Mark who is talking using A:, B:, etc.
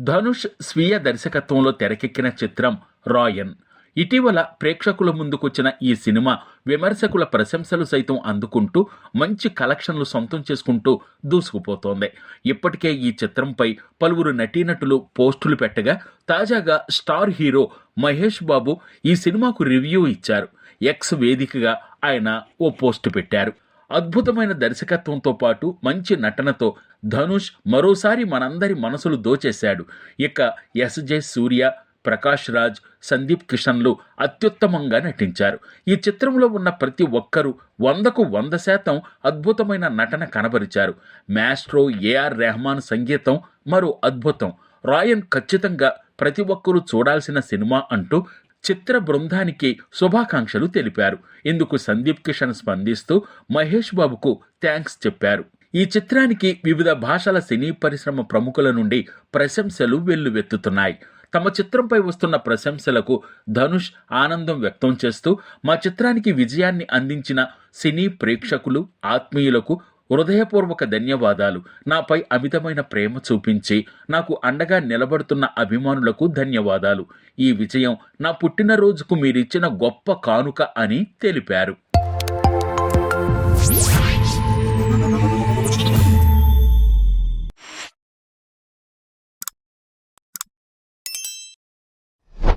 A: ధనుష్ స్వీయ దర్శకత్వంలో తెరకెక్కిన చిత్రం రాయన్. ఇటీవల ప్రేక్షకుల ముందుకొచ్చిన ఈ సినిమా విమర్శకుల ప్రశంసలు సైతం అందుకుంటూ మంచి కలెక్షన్లు సొంతం చేసుకుంటూ దూసుకుపోతోంది. ఇప్పటికే ఈ చిత్రంపై పలువురు నటీనటులు పోస్టులు పెట్టగా, తాజాగా స్టార్ హీరో మహేష్ బాబు ఈ సినిమాకు రివ్యూ ఇచ్చారు. ఎక్స్ వేదికగా ఆయన ఓ పోస్టు పెట్టారు. అద్భుతమైన దర్శకత్వంతో పాటు మంచి నటనతో ధనుష్ మరోసారి మనందరి మనసులు దోచేశాడు. ఇక ఎస్జే సూర్య, ప్రకాష్ రాజ్, సందీప్ కిషన్లు అత్యుత్తమంగా నటించారు. ఈ చిత్రంలో ఉన్న ప్రతి ఒక్కరూ 100కు 100% అద్భుతమైన నటన కనబరిచారు. మాస్ట్రో ఏఆర్ రెహమాన్ సంగీతం మరో అద్భుతం. రాయన్ ఖచ్చితంగా ప్రతి ఒక్కరూ చూడాల్సిన సినిమా అంటూ చిత్ర బృందానికి శుభాకాంక్షలు తెలిపారు. ఇందుకు సందీప్ కిషన్ స్పందిస్తూ మహేష్ బాబుకు థ్యాంక్స్ చెప్పారు. ఈ చిత్రానికి వివిధ భాషల సినీ పరిశ్రమ ప్రముఖుల నుండి ప్రశంసలు వెల్లువెత్తుతున్నాయి. తమ చిత్రంపై వస్తున్న ప్రశంసలకు ధనుష్ ఆనందం వ్యక్తం చేస్తూ, మా చిత్రానికి విజయాన్ని అందించిన సినీ ప్రేక్షకులు, ఆత్మీయులకు హృదయపూర్వక ధన్యవాదాలు. నాపై అమితమైన ప్రేమ చూపించి నాకు అండగా నిలబడుతున్న అభిమానులకు ధన్యవాదాలు. ఈ విజయం నా పుట్టినరోజుకు మీరిచ్చిన గొప్ప కానుక అని తెలిపారు.